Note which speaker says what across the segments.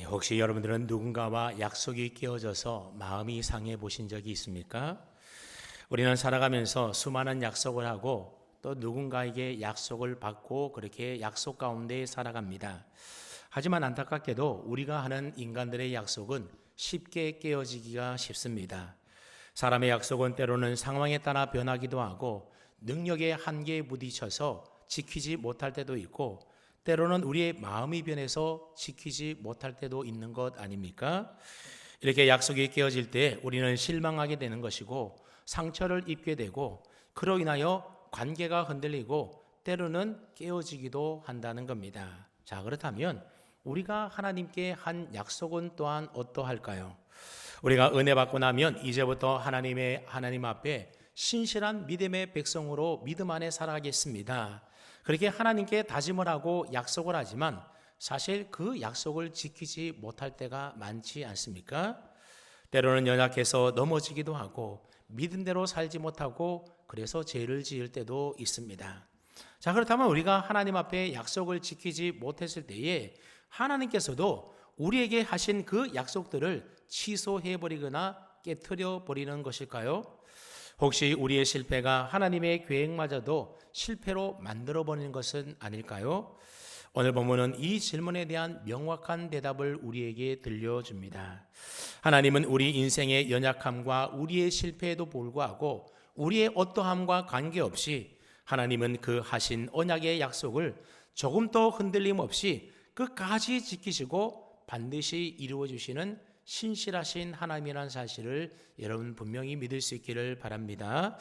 Speaker 1: 혹시 여러분들은 누군가와 약속이 깨어져서 마음이 상해 보신 적이 있습니까? 우리는 살아가면서 수많은 약속을 하고 또 누군가에게 약속을 받고 그렇게 약속 가운데 살아갑니다. 하지만 안타깝게도 우리가 하는 인간들의 약속은 쉽게 깨어지기가 쉽습니다. 사람의 약속은 때로는 상황에 따라 변하기도 하고 능력의 한계에 부딪혀서 지키지 못할 때도 있고 때로는 우리의 마음이 변해서 지키지 못할 때도 있는 것 아닙니까? 이렇게 약속이 깨어질 때 우리는 실망하게 되는 것이고 상처를 입게 되고 그로 인하여 관계가 흔들리고 때로는 깨어지기도 한다는 겁니다. 자, 그렇다면 우리가 하나님께 한 약속은 또한 어떠할까요? 우리가 은혜 받고 나면 이제부터 하나님 앞에 신실한 믿음의 백성으로 믿음 안에 살아가겠습니다. 그렇게 하나님께 다짐을 하고 약속을 하지만 사실 그 약속을 지키지 못할 때가 많지 않습니까? 때로는 연약해서 넘어지기도 하고 믿음대로 살지 못하고 그래서 죄를 지을 때도 있습니다. 자, 그렇다면 우리가 하나님 앞에 약속을 지키지 못했을 때에 하나님께서도 우리에게 하신 그 약속들을 취소해버리거나 깨트려버리는 것일까요? 혹시 우리의 실패가 하나님의 계획마저도 실패로 만들어버리는 것은 아닐까요? 오늘 본문은 이 질문에 대한 명확한 대답을 우리에게 들려줍니다. 하나님은 우리 인생의 연약함과 우리의 실패에도 불구하고 우리의 어떠함과 관계없이 하나님은 그 하신 언약의 약속을 조금도 흔들림 없이 끝까지 지키시고 반드시 이루어 주시는 신실하신 하나님이라는 사실을 여러분 분명히 믿을 수 있기를 바랍니다.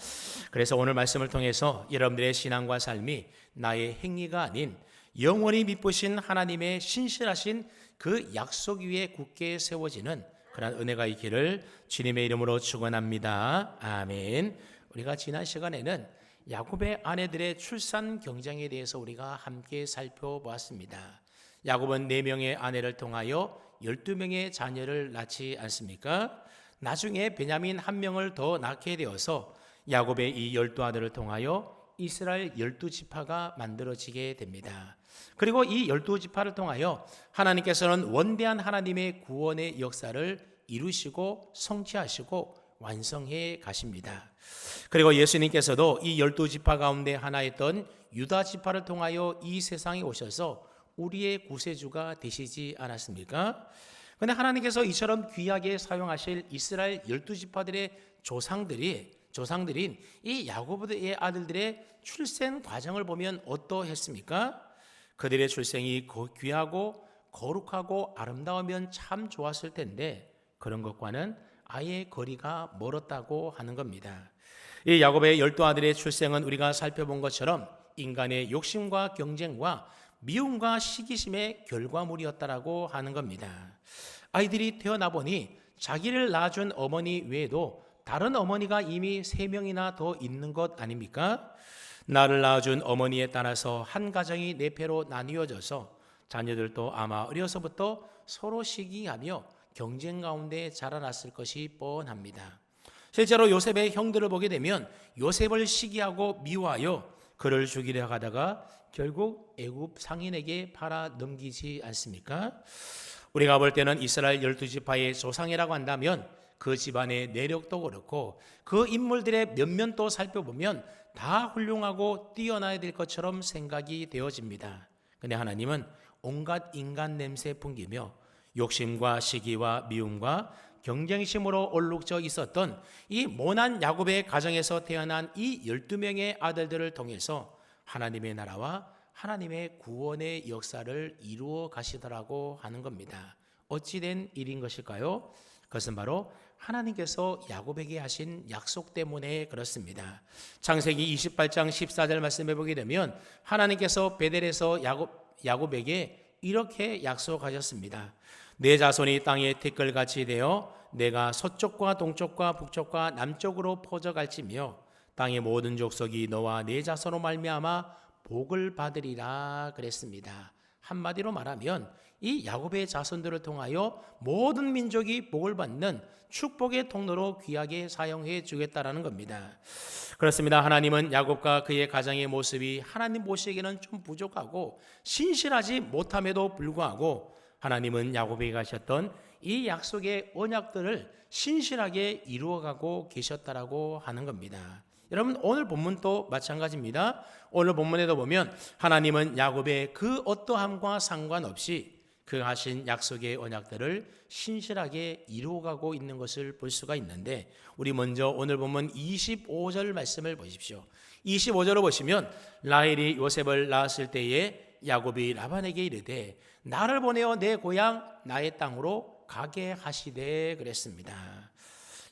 Speaker 1: 그래서 오늘 말씀을 통해서 여러분들의 신앙과 삶이 나의 행위가 아닌 영원히 믿으신 하나님의 신실하신 그 약속 위에 굳게 세워지는 그런 은혜가 있기를 주님의 이름으로 축원합니다. 아멘. 우리가 지난 시간에는 야곱의 아내들의 출산 경쟁에 대해서 우리가 함께 살펴보았습니다. 야곱은 4명의 아내를 통하여 12명의 자녀를 낳지 않습니까? 나중에 베냐민 1명을 더 낳게 되어서 야곱의 이 12아들을 통하여 이스라엘 12지파가 만들어지게 됩니다. 그리고 이 12지파를 통하여 하나님께서는 원대한 하나님의 구원의 역사를 이루시고 성취하시고 완성해 가십니다. 그리고 예수님께서도 이 12지파 가운데 하나였던 유다지파를 통하여 이 세상에 오셔서 우리의 구세주가 되시지 않았습니까? 그런데 하나님께서 이처럼 귀하게 사용하실 이스라엘 12지파들의 조상들인 이 야고보의 아들들의 출생 과정을 보면 어떠했습니까? 그들의 출생이 귀하고 거룩하고 아름다우면 참 좋았을 텐데 그런 것과는 아예 거리가 멀었다고 하는 겁니다. 이 야곱의 12아들의 출생은 우리가 살펴본 것처럼 인간의 욕심과 경쟁과 미움과 시기심의 결과물이었다라고 하는 겁니다. 아이들이 태어나 보니 자기를 낳아준 어머니 외에도 다른 어머니가 이미 3명이나 더 있는 것 아닙니까? 나를 낳아준 어머니에 따라서 한 가정이 4패로 나뉘어져서 자녀들도 아마 어려서부터 서로 시기하며 경쟁 가운데 자라났을 것이 뻔합니다. 실제로 요셉의 형들을 보게 되면 요셉을 시기하고 미워하여 그를 죽이려 하다가 결국 애굽 상인에게 팔아 넘기지 않습니까? 우리가 볼 때는 이스라엘 12지파의 조상이라고 한다면 그 집안의 내력도 그렇고 그 인물들의 면면도 살펴보면 다 훌륭하고 뛰어나야 될 것처럼 생각이 되어집니다. 그런데 하나님은 온갖 인간 냄새 풍기며 욕심과 시기와 미움과 경쟁심으로 얼룩져 있었던 이 모난 야곱의 가정에서 태어난 이 12명의 아들들을 통해서 하나님의 나라와 하나님의 구원의 역사를 이루어 가시더라고 하는 겁니다. 어찌된 일인 것일까요? 그것은 바로 하나님께서 야곱에게 하신 약속 때문에 그렇습니다. 창세기 28장 14절 말씀해 보게 되면 하나님께서 베델에서 야곱에게 이렇게 약속하셨습니다. 내 자손이 땅의 티끌같이 되어 내가 서쪽과 동쪽과 북쪽과 남쪽으로 퍼져갈지며 땅의 모든 족속이 너와 내 자손으로 말미암아 복을 받으리라 그랬습니다. 한마디로 말하면 이 야곱의 자손들을 통하여 모든 민족이 복을 받는 축복의 통로로 귀하게 사용해 주겠다라는 겁니다. 그렇습니다. 하나님은 야곱과 그의 가정의 모습이 하나님 보시기에는 좀 부족하고 신실하지 못함에도 불구하고 하나님은 야곱에게 하셨던 이 약속의 언약들을 신실하게 이루어가고 계셨다라고 하는 겁니다. 여러분 오늘 본문도 마찬가지입니다. 오늘 본문에도 보면 하나님은 야곱의 그 어떠함과 상관없이 그 하신 약속의 언약들을 신실하게 이루어가고 있는 것을 볼 수가 있는데, 우리 먼저 오늘 본문 25절 말씀을 보십시오. 25절을 보시면 라헬이 요셉을 낳았을 때에 야곱이 라반에게 이르되 나를 보내어 내 고향 나의 땅으로 가게 하시되 그랬습니다.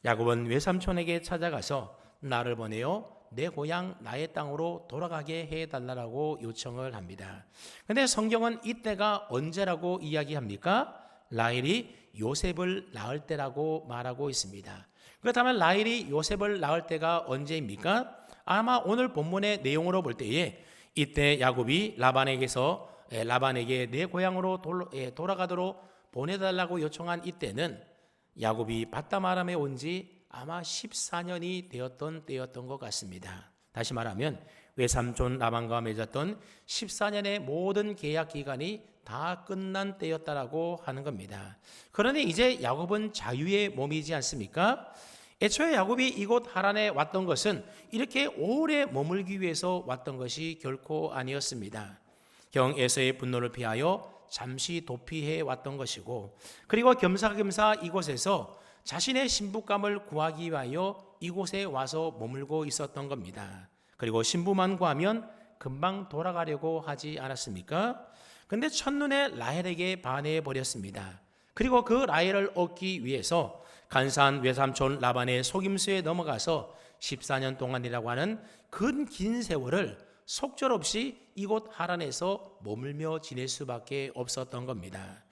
Speaker 1: 야곱은 외삼촌에게 찾아가서 나를 보내어 내 고향 나의 땅으로 돌아가게 해달라고 요청을 합니다. 그런데 성경은 이때가 언제라고 이야기합니까? 라헬이 요셉을 낳을 때라고 말하고 있습니다. 그렇다면 라헬이 요셉을 낳을 때가 언제입니까? 아마 오늘 본문의 내용으로 볼 때에 이때 야곱이 라반에게 내 고향으로 돌아가도록 보내달라고 요청한 이때는 야곱이 바담 아람에 온 지 아마 14년이 되었던 때였던 것 같습니다. 다시 말하면 외삼촌 라반과 맺었던 14년의 모든 계약 기간이 다 끝난 때였다라고 하는 겁니다. 그러니 이제 야곱은 자유의 몸이지 않습니까? 애초에 야곱이 이곳 하란에 왔던 것은 이렇게 오래 머물기 위해서 왔던 것이 결코 아니었습니다. 형 에서의 분노를 피하여 잠시 도피해 왔던 것이고, 그리고 겸사겸사 이곳에서 자신의 신부감을 구하기 위하여 이곳에 와서 머물고 있었던 겁니다. 그리고 신부만 구하면 금방 돌아가려고 하지 않았습니까? 근데 첫눈에 라헬에게 반해 버렸습니다. 그리고 그 라헬을 얻기 위해서 간사한 외삼촌 라반의 속임수에 넘어가서 14년 동안이라고 하는 긴 세월을 속절없이 이곳 하란에서 머물며 지낼 수밖에 없었던 겁니다.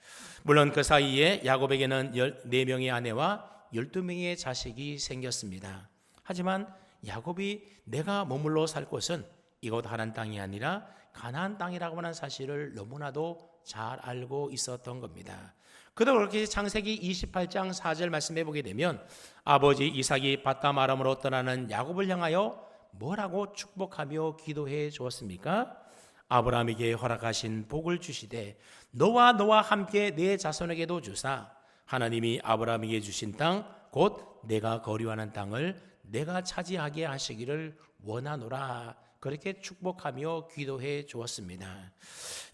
Speaker 1: 물론 그 사이에 야곱에게는 14명의 아내와 12명의 자식이 생겼습니다. 하지만 야곱이 내가 머물러 살 곳은 이곳 하란 땅이 아니라 가나안 땅이라고 하는 사실을 너무나도 잘 알고 있었던 겁니다. 그도 그렇게 창세기 28장 4절 말씀해 보게 되면 아버지 이삭이 바담 아람으로 떠나는 야곱을 향하여 뭐라고 축복하며 기도해 주었습니까? 아브라함에게 허락하신 복을 주시되 너와 함께 내 자손에게도 주사 하나님이 아브라함에게 주신 땅 곧 내가 거류하는 땅을 내가 차지하게 하시기를 원하노라, 그렇게 축복하며 기도해 주었습니다.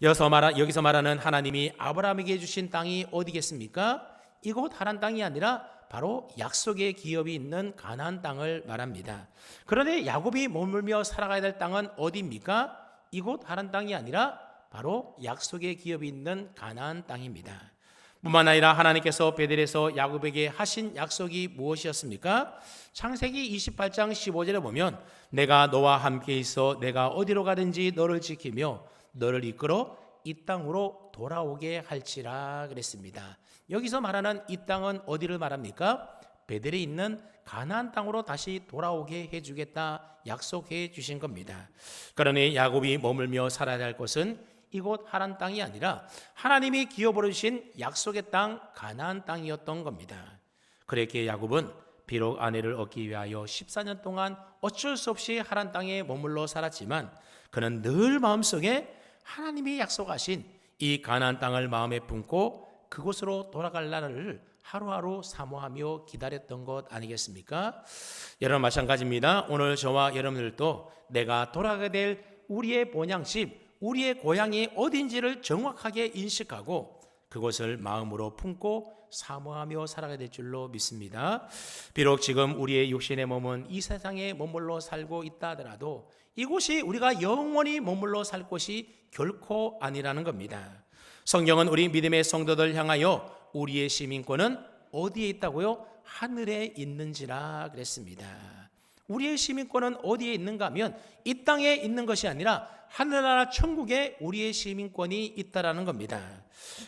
Speaker 1: 여기서 말하는 하나님이 아브라함에게 주신 땅이 어디겠습니까? 이곳 하란 땅이 아니라 바로 약속의 기업이 있는 가나안 땅을 말합니다. 그런데 야곱이 머물며 살아가야 될 땅은 어디입니까? 이곳 하란 땅이 아니라 바로 약속의 기업이 있는 가나안 땅입니다. 뿐만 아니라 하나님께서 베델에서 야곱에게 하신 약속이 무엇이었습니까? 창세기 28장 15절에 보면 내가 너와 함께 있어 내가 어디로 가든지 너를 지키며 너를 이끌어 이 땅으로 돌아오게 할지라 그랬습니다. 여기서 말하는 이 땅은 어디를 말합니까? 베델에 있는 가나안 땅으로 다시 돌아오게 해주겠다 약속해 주신 겁니다. 그러니 야곱이 머물며 살아야 할 곳은 이곳 하란 땅이 아니라 하나님이 기업으로 주신 약속의 땅 가나안 땅이었던 겁니다. 그렇게 야곱은 비록 아내를 얻기 위하여 14년 동안 어쩔 수 없이 하란 땅에 머물러 살았지만 그는 늘 마음속에 하나님이 약속하신 이 가나안 땅을 마음에 품고 그곳으로 돌아갈 날을 하루하루 사모하며 기다렸던 것 아니겠습니까? 여러분 마찬가지입니다. 오늘 저와 여러분들도 내가 돌아가게 될 우리의 본향집, 우리의 고향이 어딘지를 정확하게 인식하고 그것을 마음으로 품고 사모하며 살아가야 될 줄로 믿습니다. 비록 지금 우리의 육신의 몸은 이 세상에 머물러 살고 있다 하더라도 이곳이 우리가 영원히 머물러 살 곳이 결코 아니라는 겁니다. 성경은 우리 믿음의 성도들 향하여 우리의 시민권은 어디에 있다고요? 하늘에 있는지라 그랬습니다. 우리의 시민권은 어디에 있는가 하면 이 땅에 있는 것이 아니라 하늘나라 천국에 우리의 시민권이 있다라는 겁니다.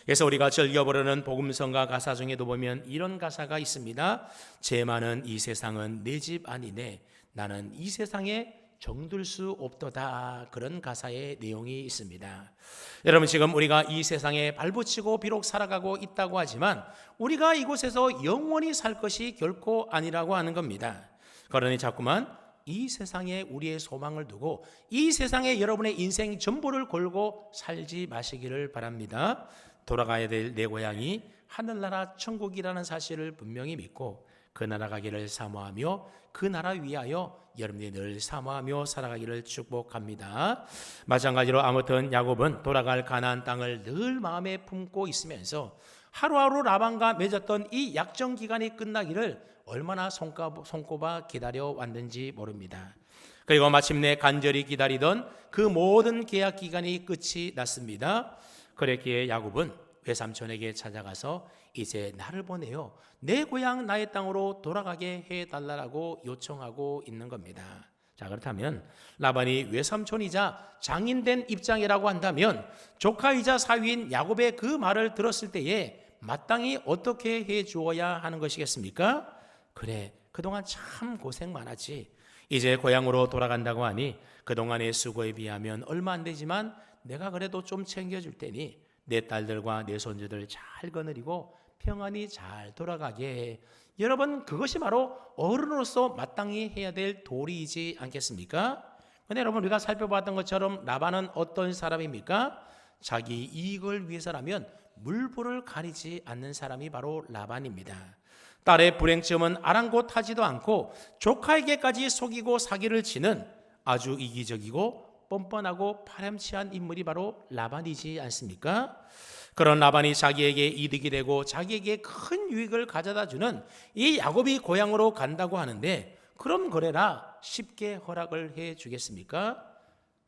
Speaker 1: 그래서 우리가 즐겨 부르는 복음성가 가사 중에도 보면 이런 가사가 있습니다. 죄 많은 이 세상은 내 집 아니네, 나는 이 세상에 정들 수 없도다, 그런 가사의 내용이 있습니다. 여러분 지금 우리가 이 세상에 발붙이고 비록 살아가고 있다고 하지만 우리가 이곳에서 영원히 살 것이 결코 아니라고 하는 겁니다. 그러니 자꾸만 이 세상에 우리의 소망을 두고 이 세상에 여러분의 인생 전부를 걸고 살지 마시기를 바랍니다. 돌아가야 될 내 고향이 하늘나라 천국이라는 사실을 분명히 믿고 그 나라 가기를 사모하며 그 나라 위하여 여러분들이 늘 사모하며 살아가기를 축복합니다. 마찬가지로 아무튼 야곱은 돌아갈 가나안 땅을 늘 마음에 품고 있으면서 하루하루 라반과 맺었던 이 약정 기간이 끝나기를 얼마나 손꼽아 기다려 왔는지 모릅니다. 그리고 마침내 간절히 기다리던 그 모든 계약 기간이 끝이 났습니다. 그랬기에 야곱은 외삼촌에게 찾아가서 이제 나를 보내요 내 고향 나의 땅으로 돌아가게 해달라고 요청하고 있는 겁니다. 자, 그렇다면 라반이 외삼촌이자 장인된 입장이라고 한다면 조카이자 사위인 야곱의 그 말을 들었을 때에 마땅히 어떻게 해 주어야 하는 것이겠습니까? 그래, 그동안 참 고생 많았지. 이제 고향으로 돌아간다고 하니 그동안의 수고에 비하면 얼마 안 되지만 내가 그래도 좀 챙겨줄 테니 내 딸들과 내 손주들 잘 거느리고 평안히 잘 돌아가게 해. 여러분, 그것이 바로 어른으로서 마땅히 해야 될 도리이지 않겠습니까? 근데 여러분, 우리가 살펴봤던 것처럼 라반은 어떤 사람입니까? 자기 이익을 위해서라면 물불을 가리지 않는 사람이 바로 라반입니다. 딸의 불행점은 아랑곳하지도 않고 조카에게까지 속이고 사기를 치는 아주 이기적이고 뻔뻔하고 파렴치한 인물이 바로 라반이지 않습니까? 그런 라반이 자기에게 이득이 되고 자기에게 큰 유익을 가져다 주는 이 야곱이 고향으로 간다고 하는데 그럼 그래라 쉽게 허락을 해 주겠습니까?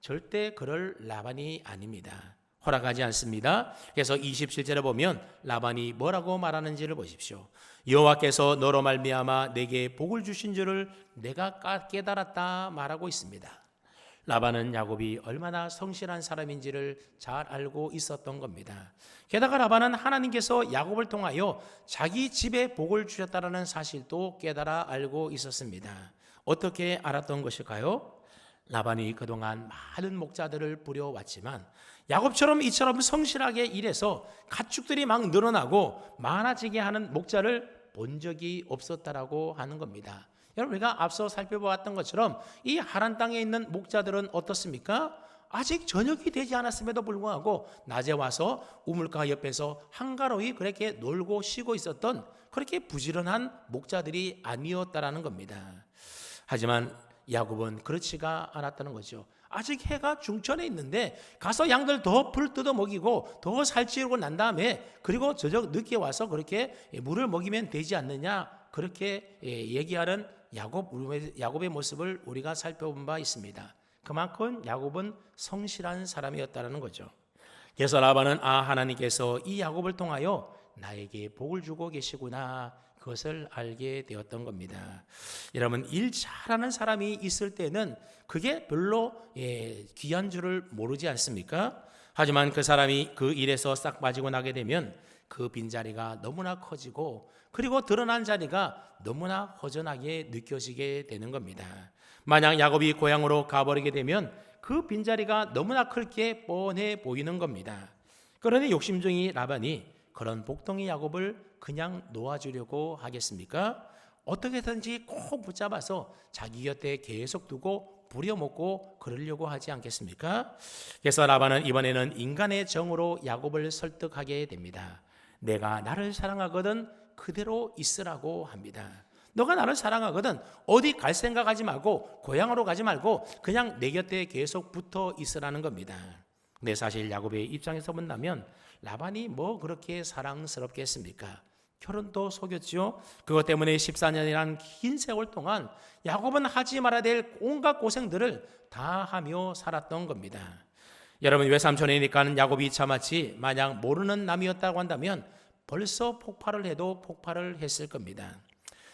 Speaker 1: 절대 그럴 라반이 아닙니다. 허락하지 않습니다. 그래서 27절에 보면 라반이 뭐라고 말하는지를 보십시오. 여호와께서 너로 말미암아 내게 복을 주신 줄을 내가 깨달았다 말하고 있습니다. 라반은 야곱이 얼마나 성실한 사람인지를 잘 알고 있었던 겁니다. 게다가 라반은 하나님께서 야곱을 통하여 자기 집에 복을 주셨다는 사실도 깨달아 알고 있었습니다. 어떻게 알았던 것일까요? 라반이 그동안 많은 목자들을 부려왔지만 야곱처럼 이처럼 성실하게 일해서 가축들이 막 늘어나고 많아지게 하는 목자를 본 적이 없었다라고 하는 겁니다. 여러분, 우리가 앞서 살펴보았던 것처럼 이 하란 땅에 있는 목자들은 어떻습니까? 아직 저녁이 되지 않았음에도 불구하고 낮에 와서 우물가 옆에서 한가로이 그렇게 놀고 쉬고 있었던 그렇게 부지런한 목자들이 아니었다라는 겁니다. 하지만 야곱은 그렇지가 않았다는 거죠. 아직 해가 중천에 있는데 가서 양들 더 풀 뜯어 먹이고 더 살찌우고 난 다음에 그리고 저녁 늦게 와서 그렇게 물을 먹이면 되지 않느냐, 그렇게 얘기하는 야곱의 모습을 우리가 살펴본 바 있습니다. 그만큼 야곱은 성실한 사람이었다는 거죠. 그래서 라반은 하나님께서 이 야곱을 통하여 나에게 복을 주고 계시구나, 그것을 알게 되었던 겁니다. 여러분, 일 잘하는 사람이 있을 때는 그게 별로 귀한 줄을 모르지 않습니까? 하지만 그 사람이 그 일에서 싹 빠지고 나게 되면 그 빈자리가 너무나 커지고 그리고 드러난 자리가 너무나 허전하게 느껴지게 되는 겁니다. 만약 야곱이 고향으로 가버리게 되면 그 빈자리가 너무나 크게 뻔해 보이는 겁니다. 그러니 욕심쟁이 라반이 그런 복덩이 야곱을 그냥 놓아주려고 하겠습니까? 어떻게든지 꼭 붙잡아서 자기 곁에 계속 두고 부려먹고 그러려고 하지 않겠습니까? 그래서 라반은 이번에는 인간의 정으로 야곱을 설득하게 됩니다. 내가 나를 사랑하거든 그대로 있으라고 합니다. 너가 나를 사랑하거든 어디 갈 생각하지 말고 고향으로 가지 말고 그냥 내 곁에 계속 붙어 있으라는 겁니다. 근데 사실 야곱의 입장에서 본다면 라반이 뭐 그렇게 사랑스럽겠습니까? 결혼도 속였죠. 그것 때문에 14년이라는 긴 세월 동안 야곱은 하지 말아야 될 온갖 고생들을 다 하며 살았던 겁니다. 여러분, 외삼촌이니까 야곱이 참았지 만약 모르는 남이었다고 한다면 벌써 폭발을 해도 폭발을 했을 겁니다.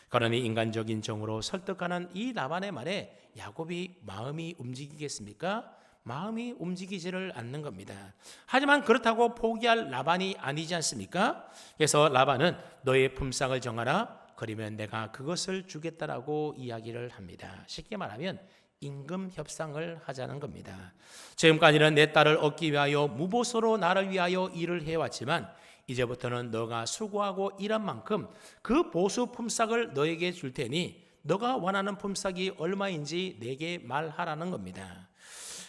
Speaker 1: 그러니 인간적인 정으로 설득하는 이 라반의 말에 야곱이 마음이 움직이겠습니까? 마음이 움직이지를 않는 겁니다. 하지만 그렇다고 포기할 라반이 아니지 않습니까? 그래서 라반은 너의 품삯을 정하라, 그러면 내가 그것을 주겠다라고 이야기를 합니다. 쉽게 말하면 임금 협상을 하자는 겁니다. 지금까지는 내 딸을 얻기 위하여 무보수로 나를 위하여 일을 해왔지만 이제부터는 너가 수고하고 일한 만큼 그 보수 품삯을 너에게 줄 테니 너가 원하는 품삯이 얼마인지 내게 말하라는 겁니다.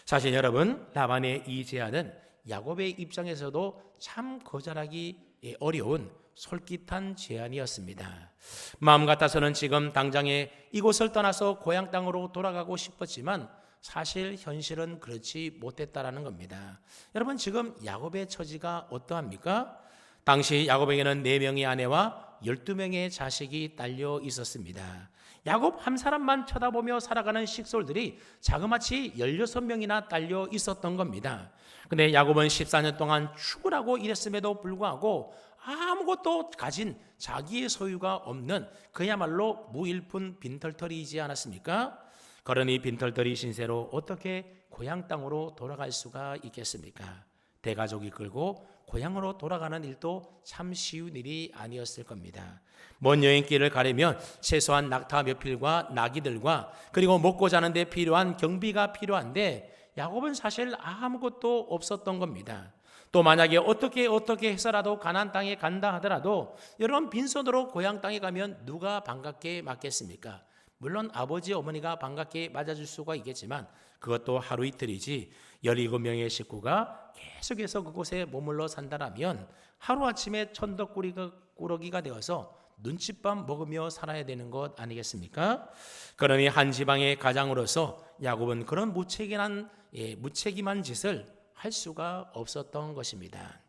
Speaker 1: 사실 여러분, 라반의 이 제안은 야곱의 입장에서도 참 거절하기 어려운 솔깃한 제안이었습니다. 마음 같아서는 지금 당장에 이곳을 떠나서 고향 땅으로 돌아가고 싶었지만 사실 현실은 그렇지 못했다라는 겁니다. 여러분, 지금 야곱의 처지가 어떠합니까? 당시 야곱에게는 4명의 아내와 12명의 자식이 딸려 있었습니다. 야곱 한 사람만 쳐다보며 살아가는 식솔들이 자그마치 16명이나 딸려 있었던 겁니다. 근데 야곱은 14년 동안 죽으라고 일했음에도 불구하고 아무것도 가진 자기의 소유가 없는 그야말로 무일푼 빈털터리이지 않았습니까? 그러니 빈털터리 신세로 어떻게 고향 땅으로 돌아갈 수가 있겠습니까? 대가족이 끌고 고향으로 돌아가는 일도 참 쉬운 일이 아니었을 겁니다. 먼 여행길을 가려면 최소한 낙타 몇 필과 나귀들과 그리고 먹고 자는 데 필요한 경비가 필요한데 야곱은 사실 아무것도 없었던 겁니다. 또 만약에 어떻게 해서라도 가나안 땅에 간다 하더라도 여러분, 빈손으로 고향 땅에 가면 누가 반갑게 맞겠습니까? 물론 아버지 어머니가 반갑게 맞아줄 수가 있겠지만 그것도 하루 이틀이지 17명의 식구가 계속해서 그곳에 머물러 산다라면 하루아침에 천덕꾸러기가 되어서 눈칫밥 먹으며 살아야 되는 것 아니겠습니까? 그러니 한 지방의 가장으로서 야곱은 그런 무책임한 짓을 할 수가 없었던 것입니다.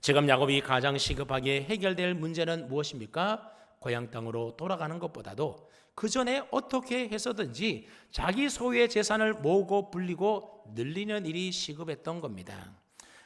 Speaker 1: 지금 야곱이 가장 시급하게 해결될 문제는 무엇입니까? 고향 땅으로 돌아가는 것보다도 그 전에 어떻게 해서든지 자기 소유의 재산을 모으고 불리고 늘리는 일이 시급했던 겁니다.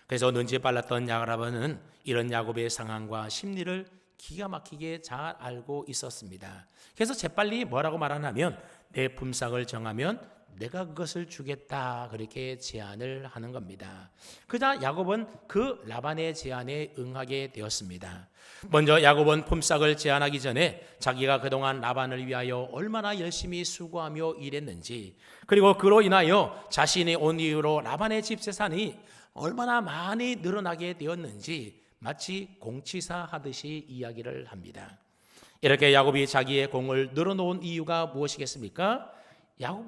Speaker 1: 그래서 눈치 빨랐던 야곱은 이런 야곱의 상황과 심리를 기가 막히게 잘 알고 있었습니다. 그래서 재빨리 뭐라고 말하냐면 내 품삯을 정하면 내가 그것을 주겠다, 그렇게 제안을 하는 겁니다. 그자 야곱은 그 라반의 제안에 응하게 되었습니다. 먼저 야곱은 품삯을 제안하기 전에 자기가 그동안 라반을 위하여 얼마나 열심히 수고하며 일했는지, 그리고 그로 인하여 자신이 온 이후로 라반의 집 재산이 얼마나 많이 늘어나게 되었는지 마치 공치사 하듯이 이야기를 합니다. 이렇게 야곱이 자기의 공을 늘어놓은 이유가 무엇이겠습니까?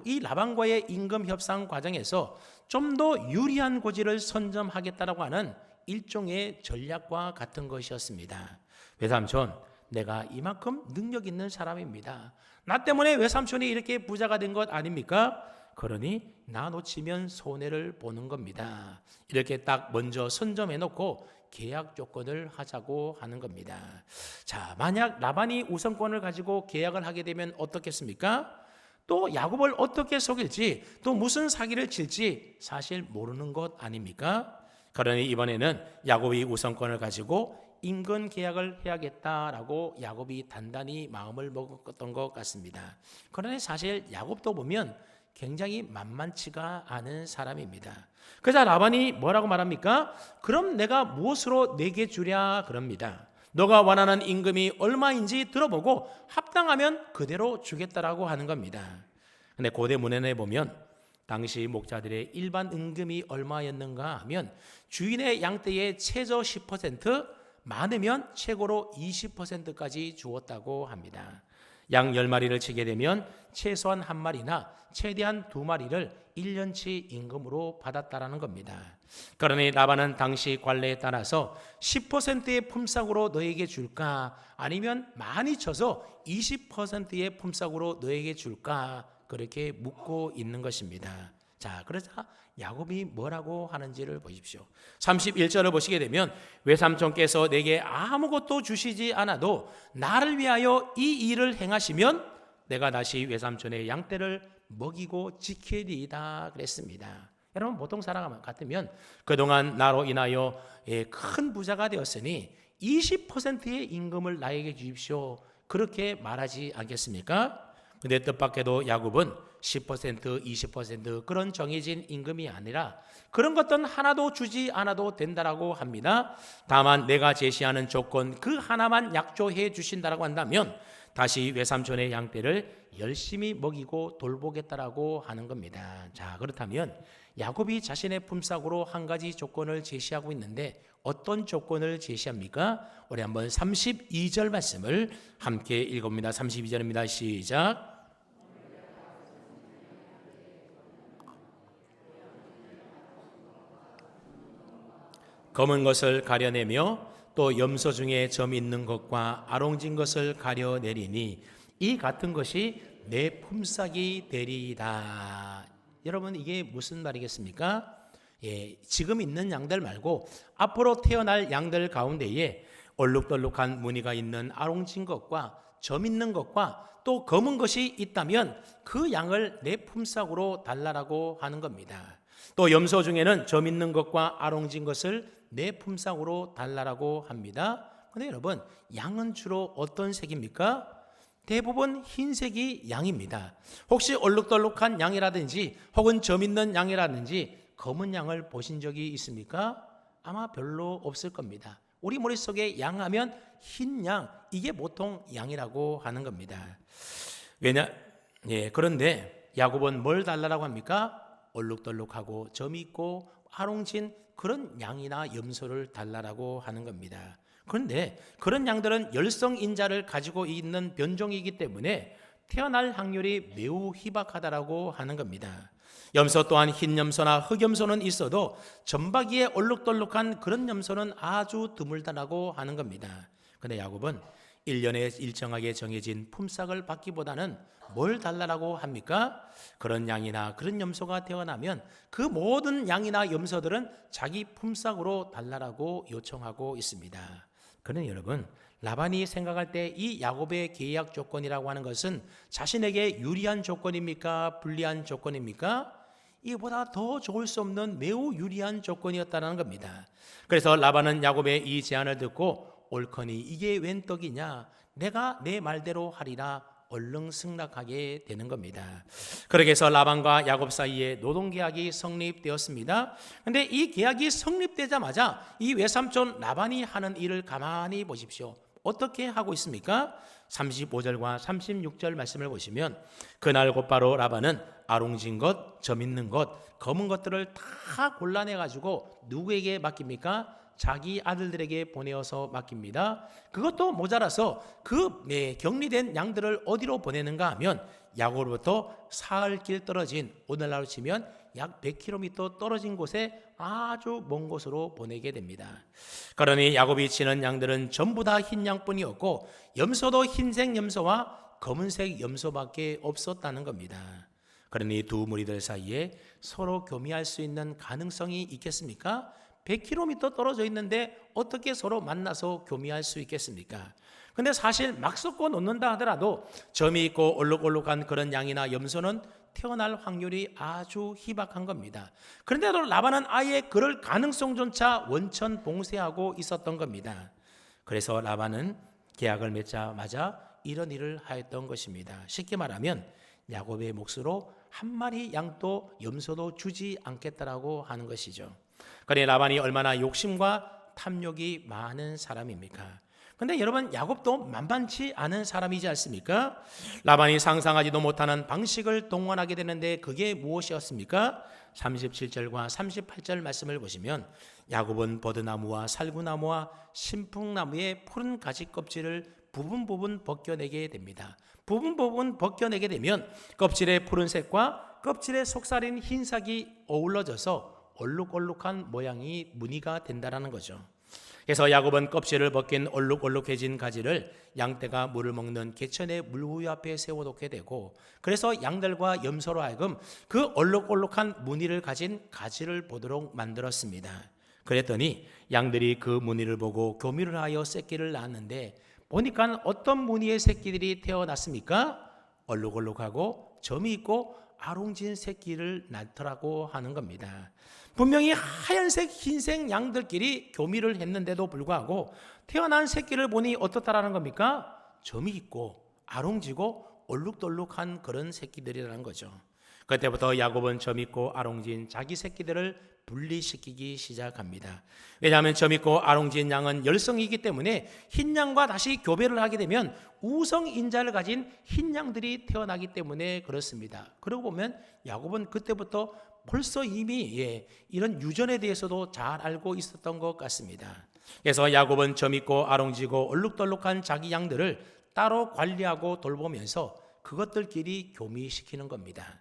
Speaker 1: 이 라반과의 임금 협상 과정에서 좀 더 유리한 고지를 선점하겠다라고 하는 일종의 전략과 같은 것이었습니다. 외삼촌, 내가 이만큼 능력 있는 사람입니다. 나 때문에 외삼촌이 이렇게 부자가 된 것 아닙니까? 그러니 나 놓치면 손해를 보는 겁니다. 이렇게 딱 먼저 선점해놓고 계약 조건을 하자고 하는 겁니다. 자, 만약 라반이 우선권을 가지고 계약을 하게 되면 어떻겠습니까? 또 야곱을 어떻게 속일지, 또 무슨 사기를 칠지 사실 모르는 것 아닙니까? 그러니 이번에는 야곱이 우선권을 가지고 임금 계약을 해야겠다라고 야곱이 단단히 마음을 먹었던 것 같습니다. 그러니 사실 야곱도 보면 굉장히 만만치가 않은 사람입니다. 그래서 라반이 뭐라고 말합니까? 그럼 내가 무엇으로 내게 주랴 그럽니다. 너가 원하는 임금이 얼마인지 들어보고 합당하면 그대로 주겠다라고 하는 겁니다. 근데 고대 문헌에 보면 당시 목자들의 일반 임금이 얼마였는가 하면 주인의 양떼의 최저 10%, 많으면 최고로 20%까지 주었다고 합니다. 양 10마리를 치게 되면 최소한 1마리나 최대한 2마리를 1년치 임금으로 받았다라는 겁니다. 그러니 라반은 당시 관례에 따라서 10%의 품삯으로 너에게 줄까, 아니면 많이 쳐서 20%의 품삯으로 너에게 줄까, 그렇게 묻고 있는 것입니다. 자, 그러자 야곱이 뭐라고 하는지를 보십시오. 31절을 보시게 되면 외삼촌께서 내게 아무것도 주시지 않아도 나를 위하여 이 일을 행하시면 내가 다시 외삼촌의 양떼를 먹이고 지키리이다 그랬습니다. 여러분, 보통 사람 같으면 그동안 나로 인하여 큰 부자가 되었으니 20%의 임금을 나에게 주십시오, 그렇게 말하지 않겠습니까? 근데 뜻밖에도 야곱은 10%, 20% 그런 정해진 임금이 아니라 그런 것들은 하나도 주지 않아도 된다라고 합니다. 다만 내가 제시하는 조건 그 하나만 약조해 주신다라고 한다면 다시 외삼촌의 양떼를 열심히 먹이고 돌보겠다라고 하는 겁니다. 자, 그렇다면 야곱이 자신의 품삯으로 한 가지 조건을 제시하고 있는데 어떤 조건을 제시합니까? 우리 한번 32절 말씀을 함께 읽어봅니다. 32절입니다. 시작. 검은 것을 가려내며 또 염소 중에 점 있는 것과 아롱진 것을 가려내리니 이 같은 것이 내 품삯이 되리이다. 여러분, 이게 무슨 말이겠습니까? 지금 있는 양들 말고 앞으로 태어날 양들 가운데에 얼룩덜룩한 무늬가 있는 아롱진 것과 점 있는 것과 또 검은 것이 있다면 그 양을 내 품삯으로 달라라고 하는 겁니다. 또 염소 중에는 점 있는 것과 아롱진 것을 내 품삯으로 달라라고 합니다. 그런데 여러분, 양은 주로 어떤 색입니까? 대부분 흰색이 양입니다. 혹시 얼룩덜룩한 양이라든지 혹은 점 있는 양이라든지 검은 양을 보신 적이 있습니까? 아마 별로 없을 겁니다. 우리 머릿속에 양하면 흰 양, 이게 보통 양이라고 하는 겁니다. 그런데 야곱은 뭘 달라라고 합니까? 얼룩덜룩하고 점이 있고 아롱진 그런 양이나 염소를 달라라고 하는 겁니다. 그런데 그런 양들은 열성인자를 가지고 있는 변종이기 때문에 태어날 확률이 매우 희박하다라고 하는 겁니다. 염소 또한 흰 염소나 흑 염소는 있어도 점박이에 얼룩덜룩한 그런 염소는 아주 드물다라고 하는 겁니다. 그런데 야곱은 1년에 일정하게 정해진 품삯을 받기보다는 뭘 달라라고 합니까? 그런 양이나 그런 염소가 태어나면 그 모든 양이나 염소들은 자기 품삯으로 달라라고 요청하고 있습니다. 그런데 여러분, 라반이 생각할 때 이 야곱의 계약 조건이라고 하는 것은 자신에게 유리한 조건입니까? 불리한 조건입니까? 이보다 더 좋을 수 없는 매우 유리한 조건이었다는 겁니다. 그래서 라반은 야곱의 이 제안을 듣고 옳거니 이게 웬 떡이냐, 내가 내 말대로 하리라 얼른 승낙하게 되는 겁니다. 그렇게 해서 라반과 야곱 사이에 노동계약이 성립되었습니다. 그런데 이 계약이 성립되자마자 이 외삼촌 라반이 하는 일을 가만히 보십시오. 어떻게 하고 있습니까? 35절과 36절 말씀을 보시면 그날 곧바로 라반은 아롱진 것, 점 있는 것, 검은 것들을 다 골라내가지고 누구에게 맡깁니까? 자기 아들들에게 보내어서 맡깁니다. 그것도 모자라서 격리된 양들을 어디로 보내는가 하면 야곱으로부터 사흘길 떨어진, 오늘날로 치면 약 100km 떨어진 곳에 아주 먼 곳으로 보내게 됩니다. 그러니 야곱이 치는 양들은 전부 다 흰 양뿐이었고 염소도 흰색 염소와 검은색 염소밖에 없었다는 겁니다. 그러니 두 무리들 사이에 서로 교미할 수 있는 가능성이 있겠습니까? 100km 떨어져 있는데 어떻게 서로 만나서 교미할 수 있겠습니까? 근데 사실 막 섞어 놓는다 하더라도 점이 있고 얼룩얼룩한 그런 양이나 염소는 태어날 확률이 아주 희박한 겁니다. 그런데도 라반은 아예 그럴 가능성조차 원천 봉쇄하고 있었던 겁니다. 그래서 라반은 계약을 맺자마자 이런 일을 하였던 것입니다. 쉽게 말하면 야곱의 몫으로 한 마리 양도 염소도 주지 않겠다라고 하는 것이죠. 그러니 라반이 얼마나 욕심과 탐욕이 많은 사람입니까? 근데 여러분, 야곱도 만만치 않은 사람이지 않습니까? 라반이 상상하지도 못하는 방식을 동원하게 되는데 그게 무엇이었습니까? 37절과 38절 말씀을 보시면 야곱은 버드나무와 살구나무와 신풍나무의 푸른 가지 껍질을 부분 벗겨내게 됩니다. 부분 벗겨내게 되면 껍질의 푸른색과 껍질의 속살인 흰색이 어우러져서 얼룩얼룩한 모양이 무늬가 된다라는 거죠. 그래서 야곱은 껍질을 벗긴 얼룩얼룩해진 가지를 양떼가 물을 먹는 개천의 물구유 앞에 세워놓게 되고, 그래서 양들과 염소로 하여금 그 얼룩얼룩한 무늬를 가진 가지를 보도록 만들었습니다. 그랬더니 양들이 그 무늬를 보고 교미를 하여 새끼를 낳았는데 보니까 어떤 무늬의 새끼들이 태어났습니까? 얼룩얼룩하고 점이 있고 아롱진 새끼를 낳더라고 하는 겁니다. 분명히 하얀색 흰색 양들끼리 교미를 했는데도 불구하고 태어난 새끼를 보니 어떻다라는 겁니까? 점이 있고 아롱지고 얼룩덜룩한 그런 새끼들이라는 거죠. 그때부터 야곱은 점 있고 아롱진 자기 새끼들을 분리시키기 시작합니다. 왜냐하면 점 있고 아롱진 양은 열성이기 때문에 흰 양과 다시 교배를 하게 되면 우성인자를 가진 흰 양들이 태어나기 때문에 그렇습니다. 그러고 보면 야곱은 그때부터 벌써 이미 이런 유전에 대해서도 잘 알고 있었던 것 같습니다. 그래서 야곱은 점 있고 아롱지고 얼룩덜룩한 자기 양들을 따로 관리하고 돌보면서 그것들끼리 교미시키는 겁니다.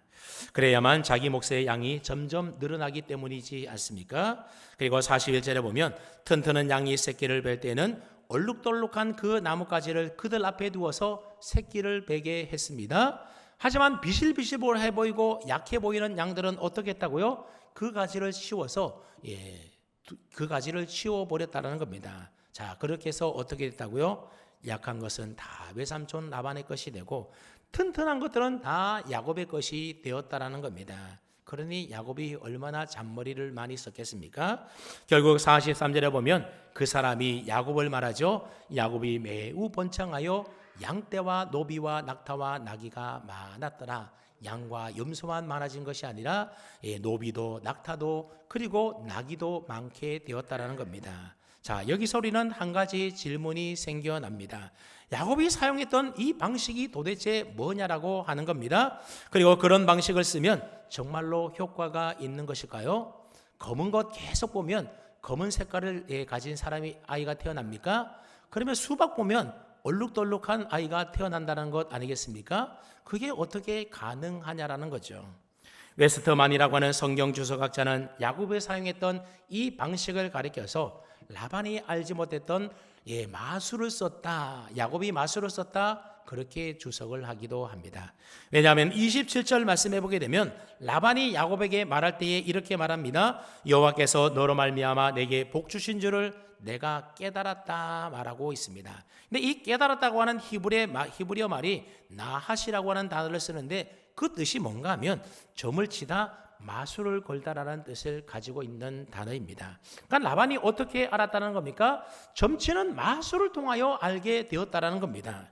Speaker 1: 그래야만 자기 몫의 양이 점점 늘어나기 때문이지 않습니까? 그리고 41절에 보면 튼튼한 양이 새끼를 뵐 때는 얼룩덜룩한 그 나뭇가지를 그들 앞에 두어서 새끼를 베게 했습니다. 하지만 비실비실해 보이고 약해 보이는 양들은 어떻게 했다고요? 그 가지를 씌워서 그 가지를 씌워버렸다는 겁니다. 자, 그렇게 해서 어떻게 됐다고요? 약한 것은 다 외삼촌 라반의 것이 되고 튼튼한 것들은 다 야곱의 것이 되었다라는 겁니다. 그러니 야곱이 얼마나 잔머리를 많이 썼겠습니까? 결국 43절에 보면 그 사람이 야곱을 말하죠. 야곱이 매우 번창하여 양떼와 노비와 낙타와 나귀가 많았더라. 양과 염소만 많아진 것이 아니라 노비도 낙타도 그리고 나귀도 많게 되었다라는 겁니다. 자, 여기서 우리는 한 가지 질문이 생겨납니다. 야곱이 사용했던 이 방식이 도대체 뭐냐라고 하는 겁니다. 그리고 그런 방식을 쓰면 정말로 효과가 있는 것일까요? 검은 것 계속 보면 검은 색깔을 가진 사람이 아이가 태어납니까? 그러면 수박 보면 얼룩덜룩한 아이가 태어난다는 것 아니겠습니까? 그게 어떻게 가능하냐라는 거죠. 웨스터만이라고 하는 성경 주석학자는 야곱이 사용했던 이 방식을 가리켜서 라반이 알지 못했던 마술을 썼다, 야곱이 마술을 썼다, 그렇게 주석을 하기도 합니다. 왜냐하면 27절 말씀해 보게 되면 라반이 야곱에게 말할 때에 이렇게 말합니다. 여호와께서 너로 말미암아 내게 복 주신 줄을 내가 깨달았다 말하고 있습니다. 근데 이 깨달았다고 하는 히브리어 말이 나하시라고 하는 단어를 쓰는데 그 뜻이 뭔가 하면 점을 치다, 마술을 걸다라는 뜻을 가지고 있는 단어입니다. 그러니까 라반이 어떻게 알았다는 겁니까? 점치는 마술을 통하여 알게 되었다라는 겁니다.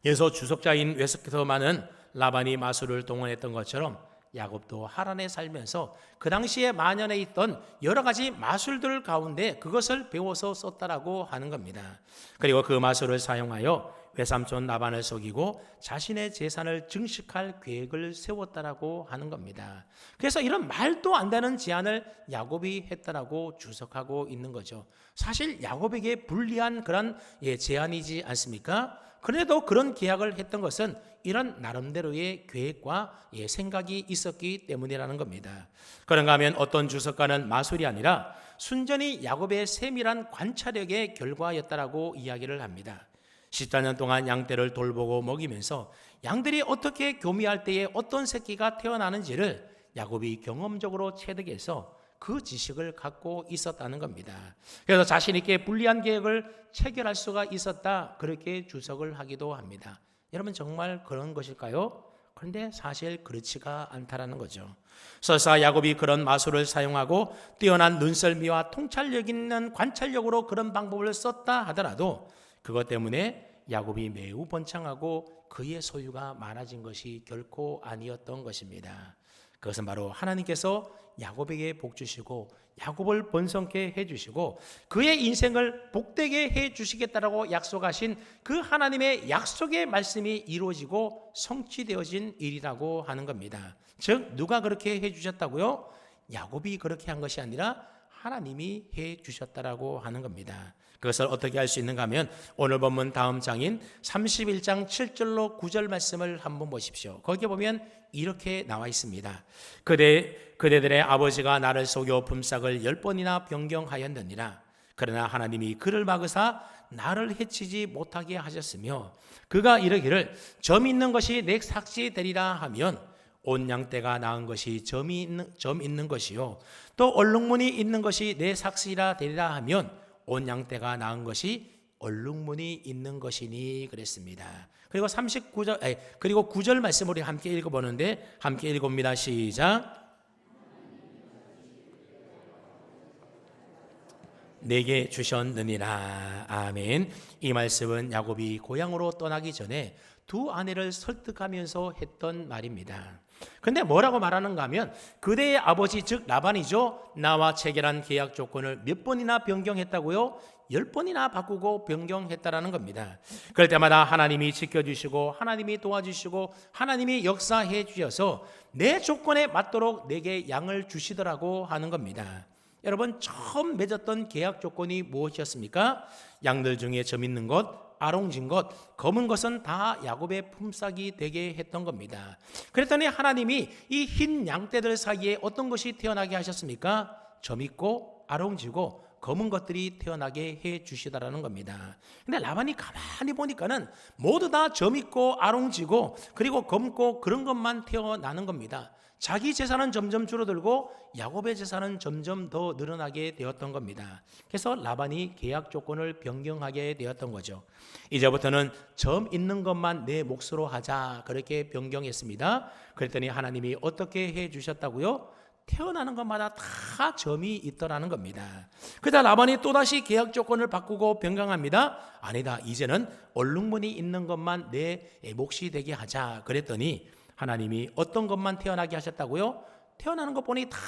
Speaker 1: 그래서 주석자인 웨스터만은 라반이 마술을 동원했던 것처럼 야곱도 하란에 살면서 그 당시에 만연해 있던 여러 가지 마술들 가운데 그것을 배워서 썼다라고 하는 겁니다. 그리고 그 마술을 사용하여 외삼촌 라반을 속이고 자신의 재산을 증식할 계획을 세웠다라고 하는 겁니다. 그래서 이런 말도 안 되는 제안을 야곱이 했다라고 주석하고 있는 거죠. 사실 야곱에게 불리한 그런 제안이지 않습니까? 그래도 그런 계약을 했던 것은 이런 나름대로의 계획과 생각이 있었기 때문이라는 겁니다. 그런가 하면 어떤 주석가는 마술이 아니라 순전히 야곱의 세밀한 관찰력의 결과였다라고 이야기를 합니다. 14년 동안 양떼를 돌보고 먹이면서 양들이 어떻게 교미할 때에 어떤 새끼가 태어나는지를 야곱이 경험적으로 체득해서 그 지식을 갖고 있었다는 겁니다. 그래서 자신 있게 불리한 계획을 체결할 수가 있었다, 그렇게 주석을 하기도 합니다. 여러분 정말 그런 것일까요? 그런데 사실 그렇지가 않다라는 거죠. 설사 야곱이 그런 마술을 사용하고 뛰어난 눈썰미와 통찰력 있는 관찰력으로 그런 방법을 썼다 하더라도 그것 때문에 야곱이 매우 번창하고 그의 소유가 많아진 것이 결코 아니었던 것입니다. 그것은 바로 하나님께서 야곱에게 복 주시고 야곱을 번성케 해주시고 그의 인생을 복되게 해주시겠다라고 약속하신 그 하나님의 약속의 말씀이 이루어지고 성취되어진 일이라고 하는 겁니다. 즉 누가 그렇게 해주셨다고요? 야곱이 그렇게 한 것이 아니라 하나님이 해주셨다라고 하는 겁니다. 그것을 어떻게 할 수 있는가 하면 오늘 본문 다음 장인 31장 7절로 9절 말씀을 한번 보십시오. 거기에 보면 이렇게 나와 있습니다. 그대들의 아버지가 나를 속여 품삯을 10번이나 변경하였느니라. 그러나 하나님이 그를 막으사 나를 해치지 못하게 하셨으며 그가 이르기를 점 있는 것이 내 삭시 되리라 하면 온 양떼가 낳은 것이 점 있는 것이요 또 얼룩무늬 있는 것이 내 삭시라 되리라 하면 온 양떼가 낳은 것이 얼룩무늬 있는 것이니 그랬습니다. 그리고 9절 말씀 우리 함께 읽어보는데 함께 읽어봅니다. 시작. 내게 주셨느니라. 아멘. 이 말씀은 야곱이 고향으로 떠나기 전에 두 아내를 설득하면서 했던 말입니다. 근데 뭐라고 말하는가 하면 그대의 아버지 즉 라반이죠. 나와 체결한 계약 조건을 몇 번이나 변경했다고요? 10번이나 바꾸고 변경했다라는 겁니다. 그럴 때마다 하나님이 지켜주시고 하나님이 도와주시고 하나님이 역사해 주셔서 내 조건에 맞도록 내게 양을 주시더라고 하는 겁니다. 여러분 처음 맺었던 계약 조건이 무엇이었습니까? 양들 중에 점 있는 것, 아롱진 것, 검은 것은 다 야곱의 품삯이 되게 했던 겁니다. 그랬더니 하나님이 이 흰 양떼들 사이에 어떤 것이 태어나게 하셨습니까? 점 있고 아롱지고 검은 것들이 태어나게 해 주시다라는 겁니다. 근데 라반이 가만히 보니까는 모두 다 점 있고 아롱지고 그리고 검고 그런 것만 태어나는 겁니다. 자기 재산은 점점 줄어들고 야곱의 재산은 점점 더 늘어나게 되었던 겁니다. 그래서 라반이 계약 조건을 변경하게 되었던 거죠. 이제부터는 점 있는 것만 내 몫으로 하자, 그렇게 변경했습니다. 그랬더니 하나님이 어떻게 해 주셨다고요? 태어나는 것마다 다 점이 있더라는 겁니다. 그러다 라반이 또다시 계약 조건을 바꾸고 변경합니다. 아니다, 이제는 얼룩무늬 있는 것만 내 몫이 되게 하자. 그랬더니 하나님이 어떤 것만 태어나게 하셨다고요? 태어나는 것 보니 다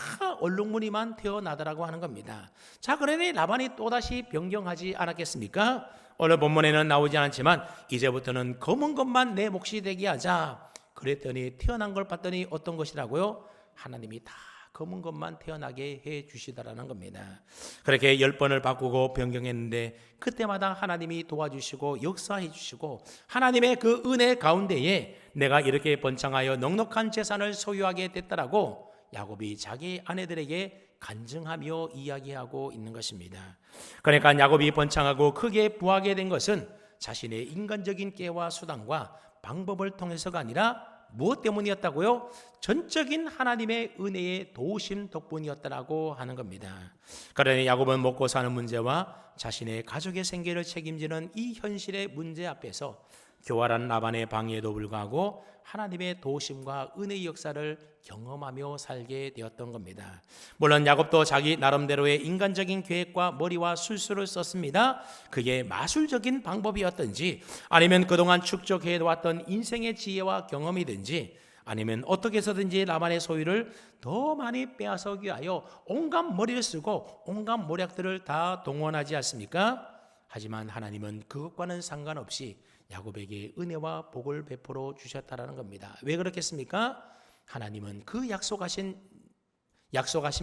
Speaker 1: 얼룩무늬만 태어나더라고 하는 겁니다. 자, 그러니 라반이 또다시 변경하지 않았겠습니까? 오늘 본문에는 나오지 않지만 이제부터는 검은 것만 내 몫이 되게 하자. 그랬더니 태어난 걸 봤더니 어떤 것이라고요? 하나님이 다 검은 것만 태어나게 해 주시더라는 겁니다. 그렇게 10번을 바꾸고 변경했는데 그때마다 하나님이 도와주시고 역사해 주시고 하나님의 그 은혜 가운데에 내가 이렇게 번창하여 넉넉한 재산을 소유하게 됐다라고 야곱이 자기 아내들에게 간증하며 이야기하고 있는 것입니다. 그러니까 야곱이 번창하고 크게 부하게 된 것은 자신의 인간적인 깨와 수단과 방법을 통해서가 아니라 무엇 때문이었다고요? 전적인 하나님의 은혜의 도우심 덕분이었다라고 하는 겁니다. 그러니 야곱은 먹고 사는 문제와 자신의 가족의 생계를 책임지는 이 현실의 문제 앞에서 교활한 라반의 방해에도 불구하고 하나님의 도우심과 은혜의 역사를 경험하며 살게 되었던 겁니다. 물론 야곱도 자기 나름대로의 인간적인 계획과 머리와 술수를 썼습니다. 그게 마술적인 방법이었든지 아니면 그동안 축적해왔던 인생의 지혜와 경험이든지 아니면 어떻게 해서든지 라반의 소유를 더 많이 빼앗아오기 위하여 온갖 머리를 쓰고 온갖 모략들을 다 동원하지 않습니까? 하지만 하나님은 그것과는 상관없이 야곱에게 은혜와 복을 베풀어 주셨다라는 겁니다. 왜 그렇겠습니까? 하나님은 그 약속하신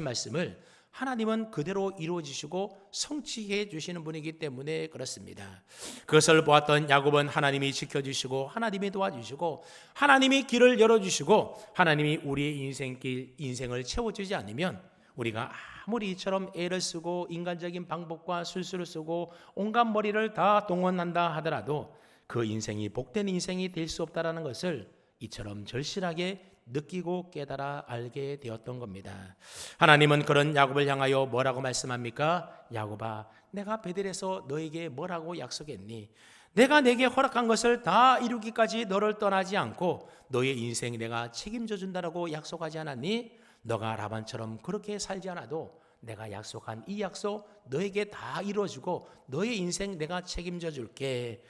Speaker 1: 말씀을 하나님은 그대로 이루어 주시고 성취해 주시는 분이기 때문에 그렇습니다. 그것을 보았던 야곱은 하나님이 지켜주시고 하나님이 도와주시고 하나님이 길을 열어주시고 하나님이 우리의 인생을 채워주지 않으면 우리가 아무리 이처럼 애를 쓰고 인간적인 방법과 술수를 쓰고 온갖 머리를 다 동원한다 하더라도 그 인생이 복된 인생이 될 수 없다라는 것을 이처럼 절실하게 느끼고 깨달아 알게 되었던 겁니다. 하나님은 그런 야곱을 향하여 뭐라고 말씀합니까? 야곱아, 내가 베델에서 너에게 뭐라고 약속했니? 내가 내게 허락한 것을 다 이루기까지 너를 떠나지 않고 너의 인생 내가 책임져 준다라고 약속하지 않았니? 너가 라반처럼 그렇게 살지 않아도 내가 약속한 이 약속 너에게 다 이루어주고 너의 인생 내가 책임져 줄게.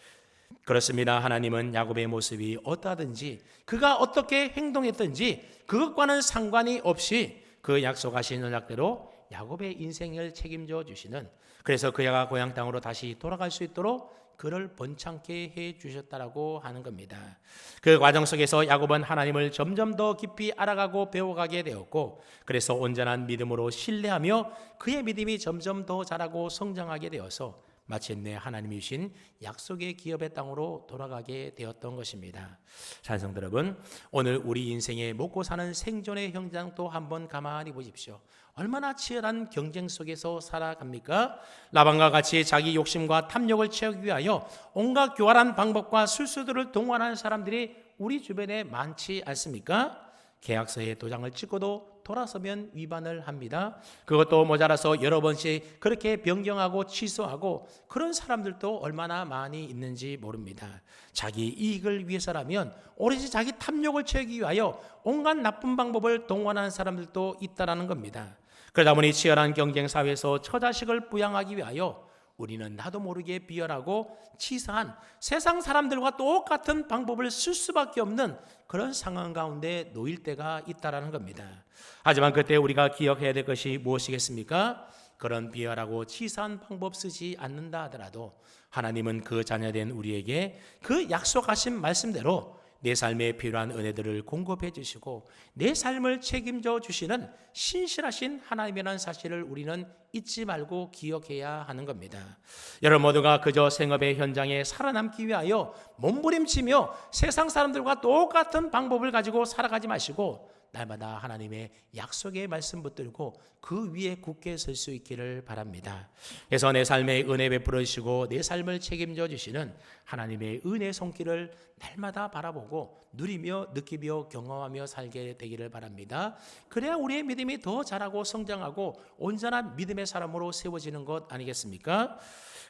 Speaker 1: 그렇습니다. 하나님은 야곱의 모습이 어떠하든지 그가 어떻게 행동했든지 그것과는 상관이 없이 그 약속하신 언약대로 야곱의 인생을 책임져 주시는, 그래서 그가 고향 땅으로 다시 돌아갈 수 있도록 그를 번창케 해 주셨다라고 하는 겁니다. 그 과정 속에서 야곱은 하나님을 점점 더 깊이 알아가고 배워가게 되었고, 그래서 온전한 믿음으로 신뢰하며 그의 믿음이 점점 더 자라고 성장하게 되어서 마침내 하나님이 주신 약속의 기업의 땅으로 돌아가게 되었던 것입니다. 찬성들 여러분, 오늘 우리 인생에 먹고 사는 생존의 현장도 한번 가만히 보십시오. 얼마나 치열한 경쟁 속에서 살아갑니까? 라반과 같이 자기 욕심과 탐욕을 채우기 위하여 온갖 교활한 방법과 술수들을 동원하는 사람들이 우리 주변에 많지 않습니까? 계약서에 도장을 찍고도 돌아서면 위반을 합니다. 그것도 모자라서 여러 번씩 그렇게 변경하고 취소하고 그런 사람들도 얼마나 많이 있는지 모릅니다. 자기 이익을 위해서라면 오로지 자기 탐욕을 채우기 위하여 온갖 나쁜 방법을 동원하는 사람들도 있다라는 겁니다. 그러다 보니 치열한 경쟁 사회에서 처자식을 부양하기 위하여 우리는 나도 모르게 비열하고 치사한 세상 사람들과 똑같은 방법을 쓸 수밖에 없는 그런 상황 가운데 놓일 때가 있다라는 겁니다. 하지만 그때 우리가 기억해야 될 것이 무엇이겠습니까? 그런 비열하고 치사한 방법 쓰지 않는다 하더라도 하나님은 그 자녀된 우리에게 그 약속하신 말씀대로 내 삶에 필요한 은혜들을 공급해 주시고 내 삶을 책임져 주시는 신실하신 하나님이라는 사실을 우리는 잊지 말고 기억해야 하는 겁니다. 여러분 모두가 그저 생업의 현장에 살아남기 위하여 몸부림치며 세상 사람들과 똑같은 방법을 가지고 살아가지 마시고 날마다 하나님의 약속의 말씀 붙들고 그 위에 굳게 설 수 있기를 바랍니다. 그래서 내 삶에 은혜 베풀어 주시고 내 삶을 책임져 주시는 하나님의 은혜 손길을 날마다 바라보고 누리며 느끼며 경험하며 살게 되기를 바랍니다. 그래야 우리의 믿음이 더 자라고 성장하고 온전한 믿음의 사람으로 세워지는 것 아니겠습니까?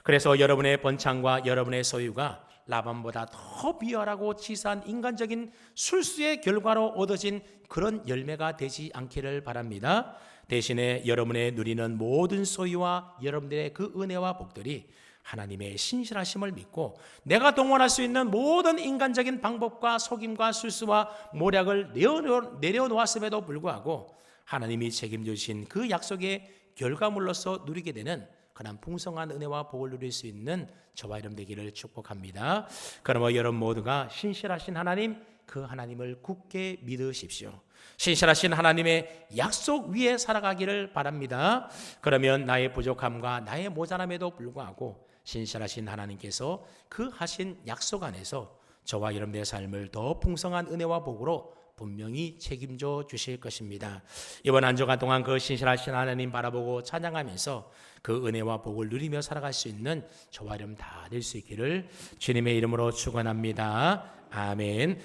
Speaker 1: 그래서 여러분의 번창과 여러분의 소유가 라반보다 더 비열하고 치사한 인간적인 술수의 결과로 얻어진 그런 열매가 되지 않기를 바랍니다. 대신에 여러분의 누리는 모든 소유와 여러분들의 그 은혜와 복들이 하나님의 신실하심을 믿고 내가 동원할 수 있는 모든 인간적인 방법과 속임과 술수와 모략을 내려놓았음에도 불구하고 하나님이 책임져 주신 그 약속의 결과물로서 누리게 되는 그런 풍성한 은혜와 복을 누릴 수 있는 저와 여러분 되기를 축복합니다. 그러므로 여러분 모두가 신실하신 하나님, 그 하나님을 굳게 믿으십시오. 신실하신 하나님의 약속 위에 살아가기를 바랍니다. 그러면 나의 부족함과 나의 모자람에도 불구하고 신실하신 하나님께서 그 하신 약속 안에서 저와 여러분의 삶을 더 풍성한 은혜와 복으로 분명히 책임져 주실 것입니다. 이번 한 주간 동안 그 신실하신 하나님 바라보고 찬양하면서 그 은혜와 복을 누리며 살아갈 수 있는 저와 여러분 다 될 수 있기를 주님의 이름으로 축원합니다. 아멘.